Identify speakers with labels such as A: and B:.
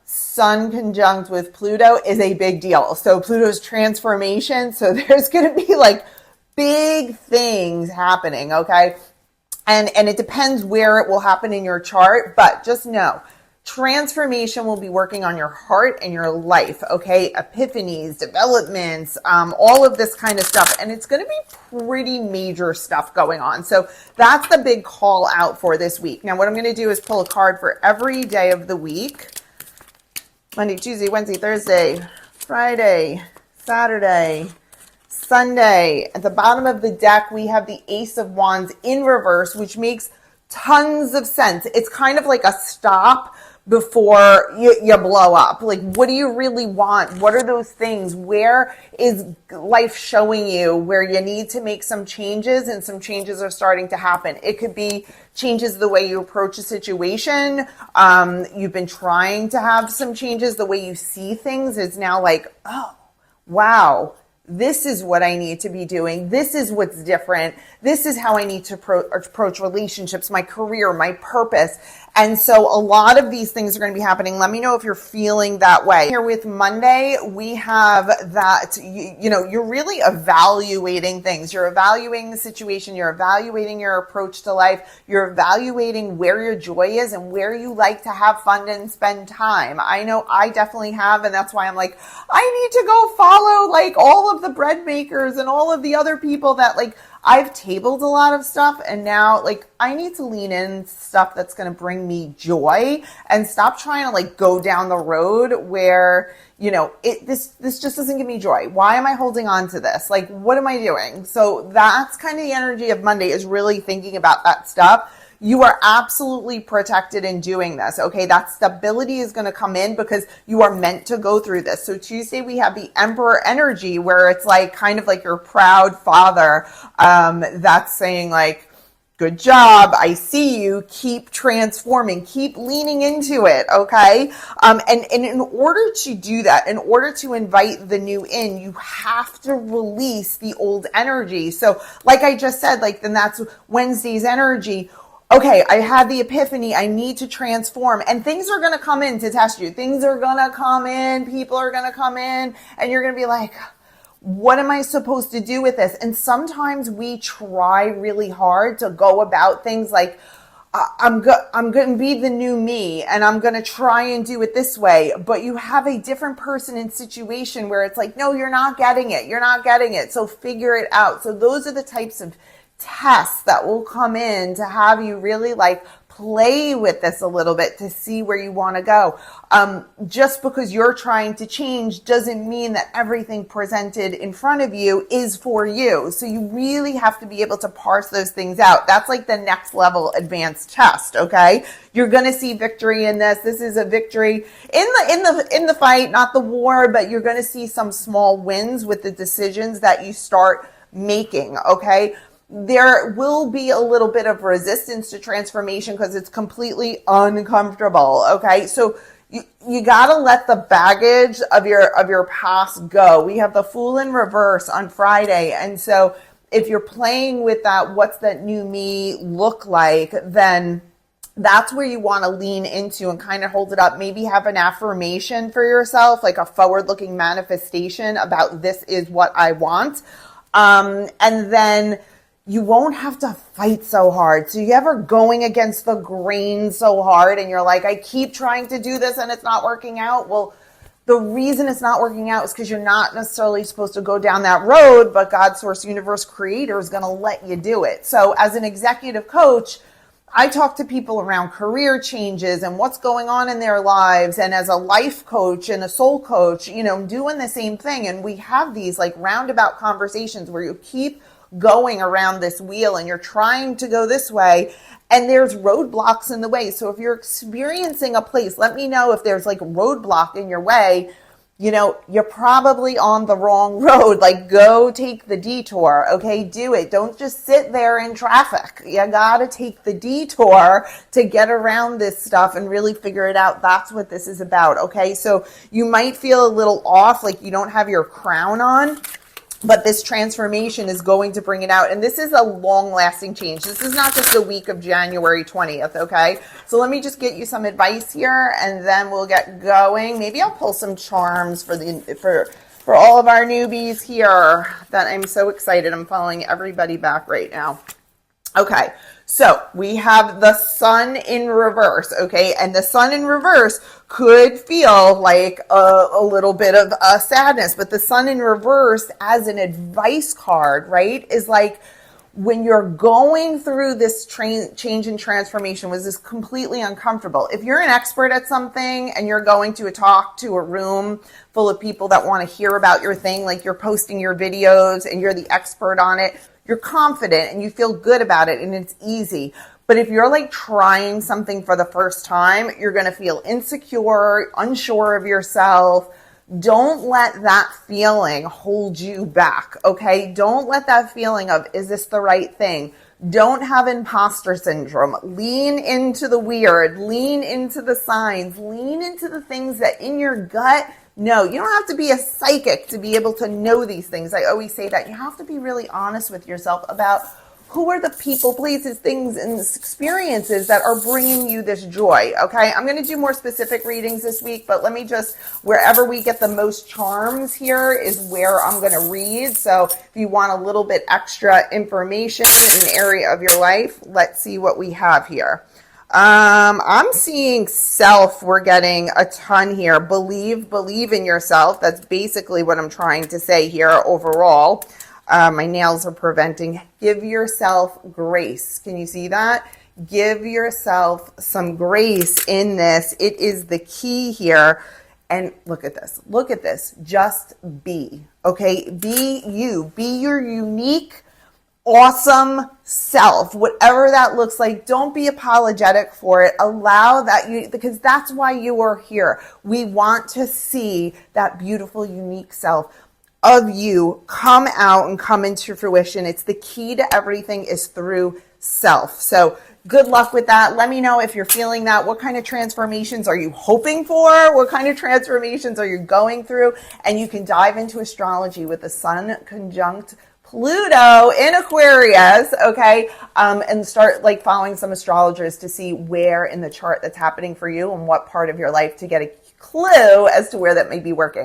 A: Sun conjunct with Pluto is a big deal. So Pluto's transformation. So there's going to be like big things happening. Okay. And it depends where it will happen in your chart, but just know transformation will be working on your heart and your life. Okay. Epiphanies, developments, all of this kind of stuff. And it's going to be pretty major stuff going on. So that's the big call out for this week. Now, what I'm going to do is pull a card for every day of the week. Monday, Tuesday, Wednesday, Thursday, Friday, Saturday, Sunday. At the bottom of the deck, we have the Ace of Wands in reverse, which makes tons of sense. It's kind of like a stop before you blow up. Like, what do you really want? What are those things? Where is life showing you where you need to make some changes, and some changes are starting to happen? It could be changes the way you approach a situation. You've been trying to have some changes. The way you see things is now like, oh, wow. This is what I need to be doing. This is what's different. This is how I need to approach relationships, my career, my purpose. And so a lot of these things are going to be happening. Let me know if you're feeling that way. Here with Monday, we have that, you're really evaluating things. You're evaluating the situation. You're evaluating your approach to life. You're evaluating where your joy is and where you like to have fun and spend time. I know I definitely have, and that's why I'm like, I need to go follow like all of the bread makers and all of the other people that like I've tabled a lot of stuff, and now like I need to lean in stuff that's going to bring me joy and stop trying to like go down the road where, this just doesn't give me joy. Why am I holding on to this? Like, what am I doing? So that's kind of the energy of Monday, is really thinking about that stuff. You are absolutely protected in doing this. Okay. That stability is going to come in because you are meant to go through this. So Tuesday, we have the Emperor energy, where it's like kind of like your proud father, that's saying like, good job. I see you. Keep transforming. Keep leaning into it. Okay. And in order to do that, in order to invite the new in, you have to release the old energy. So like I just said, like, then that's Wednesday's energy. Okay, I had the epiphany. I need to transform, and things are going to come in to test you. Things are going to come in. People are going to come in, and you're going to be like, what am I supposed to do with this? And sometimes we try really hard to go about things like, I'm going to be the new me, and I'm going to try and do it this way. But you have a different person in situation where it's like, no, you're not getting it. You're not getting it. So figure it out. So those are the types of tests that will come in to have you really like play with this a little bit to see where you want to go. Just because you're trying to change doesn't mean that everything presented in front of you is for you. So you really have to be able to parse those things out. That's like the next level advanced test. Okay. You're going to see victory in this. This is a victory in the fight, not the war, but you're going to see some small wins with the decisions that you start making. Okay. There will be a little bit of resistance to transformation because it's completely uncomfortable. Okay. So you got to let the baggage of your past go. We have the Fool in reverse on Friday. And so if you're playing with that, what's that new me look like, then that's where you want to lean into and kind of hold it up. Maybe have an affirmation for yourself, like a forward-looking manifestation about this is what I want. And then you won't have to fight so hard. So you ever going against the grain so hard and you're like, I keep trying to do this and it's not working out. Well, the reason it's not working out is because you're not necessarily supposed to go down that road, but God, source, universe, creator is going to let you do it. So as an executive coach, I talk to people around career changes and what's going on in their lives. And as a life coach and a soul coach, doing the same thing. And we have these like roundabout conversations where you keep going around this wheel and you're trying to go this way and there's roadblocks in the way. So if you're experiencing a place, let me know if there's like roadblock in your way. You're probably on the wrong road. Like, go take the detour. Okay, do it. Don't just sit there in traffic. You gotta take the detour to get around this stuff and really figure it out. That's what this is about. Okay, so you might feel a little off, like you don't have your crown on. But this transformation is going to bring it out. And this is a long-lasting change. This is not just the week of January 20th, okay? So let me just get you some advice here, and then we'll get going. Maybe I'll pull some charms for all of our newbies here that I'm so excited. I'm following everybody back right now. Okay, so we have the sun in reverse, okay? And the sun in reverse could feel like a little bit of sadness, but the sun in reverse as an advice card, right, is like when you're going through this change and transformation was this completely uncomfortable. If you're an expert at something and you're going to talk to a room full of people that want to hear about your thing, like you're posting your videos and you're the expert on it, you're confident and you feel good about it and it's easy. But if you're like trying something for the first time, you're going to feel insecure, unsure of yourself. Don't let that feeling hold you back, okay? Don't let that feeling of, is this the right thing? Don't have imposter syndrome. Lean into the weird, lean into the signs, lean into the things that in your gut. No, you don't have to be a psychic to be able to know these things. I always say that. You have to be really honest with yourself about who are the people, places, things, and experiences that are bringing you this joy, okay? I'm going to do more specific readings this week, but let me just, wherever we get the most charms here is where I'm going to read. So if you want a little bit extra information in an area of your life, let's see what we have here. I'm seeing self. We're getting a ton here. Believe in yourself. That's basically what I'm trying to say here overall. My nails are preventing. Give yourself grace. Can you see that? Give yourself some grace in this. It is the key here. And look at this. Look at this. Just be. Okay? Be you. Be your unique, awesome self, whatever that looks like. Don't be apologetic for it. Allow that, because that's why you are here. We want to see that beautiful, unique self of you come out and come into fruition. It's the key to everything is through self. So good luck with that. Let me know if you're feeling that. What kind of transformations are you hoping for? What kind of transformations are you going through? And you can dive into astrology with the sun conjunct Pluto in Aquarius, okay? And start like following some astrologers to see where in the chart that's happening for you and what part of your life to get a clue as to where that may be working.